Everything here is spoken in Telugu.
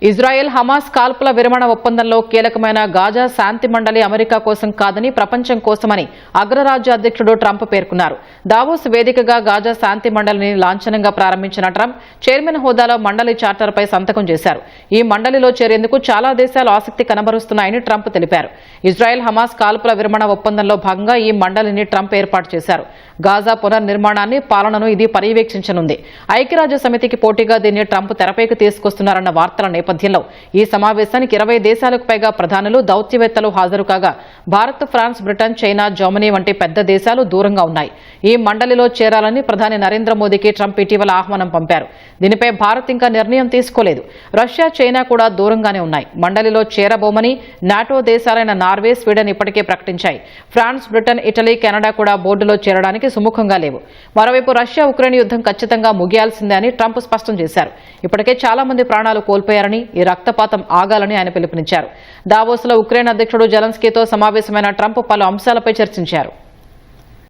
ఇజ్రాయెల్ హమాస్ కాల్పుల విరమణ ఒప్పందంలో కీలకమైన గాజా శాంతి మండలి అమెరికా కోసం కాదని ప్రపంచం కోసమని అగ్రరాజ్య అధ్యక్షుడు ట్రంప్ పేర్కొన్నారు. దావోస్ వేదికగా గాజా శాంతి మండలిని లాంఛనంగా ప్రారంభించిన ట్రంప్ చైర్మన్ హోదాలో మండలి చార్టర్పై సంతకం చేశారు. ఈ మండలిలో చేరేందుకు చాలా దేశాలు ఆసక్తి కనబరుస్తున్నాయని ట్రంప్ తెలిపారు. ఇజ్రాయెల్ హమాస్ కాల్పుల విరమణ ఒప్పందంలో భాగంగా ఈ మండలిని ట్రంప్ ఏర్పాటు చేశారు. గాజా పునర్నిర్మాణాన్ని, పాలనను ఇది పర్యవేక్షించనుంది. ఐక్యరాజ్య సమితికి పోటీగా దీన్ని ట్రంప్ తెరపైకి తీసుకొస్తున్నారన్న వార్తల నేపథ్యంలో ఈ సమావేశానికి 20 దేశాలకు పైగా ప్రధానులు, దౌత్యవేత్తలు హాజరు కాగా Bharat, France, Britain, China, Germany వంటి పెద్ద దేశాలు దూరంగా ఉన్నాయి. ఈ మండలిలో చేరాలని ప్రధాని నరేంద్ర మోదీకి ట్రంప్ ఇటీవల ఆహ్వానం పంపారు. దీనిపై భారత్ ఇంకా నిర్ణయం తీసుకోలేదు. రష్యా, చైనా కూడా దూరంగానే ఉన్నాయి. మండలిలో చేరబోమని నాటో దేశాలైన నార్వే, స్వీడన్ ఇప్పటికే ప్రకటించాయి. ఫ్రాన్స్, బ్రిటన్, ఇటలీ, కెనడా కూడా బోర్డులో చేరడానికి సుముఖంగా లేవు. మరోవైపు రష్యా ఉక్రెయిన్ యుద్ధం ఖచ్చితంగా ముగియాల్సిందే అని ట్రంప్ స్పష్టం చేశారు. ఇప్పటికే చాలా మంది ప్రాణాలు కోల్పోయారని, ఈ రక్తపాతం ఆగాలని ఆయన పిలుపునిచ్చారు. దావోస్లో ఉక్రెయిన్ అధ్యక్షుడు జెలెన్స్కీతో సమావేశమైన ట్రంప్ పలు అంశాలపై చర్చించారు.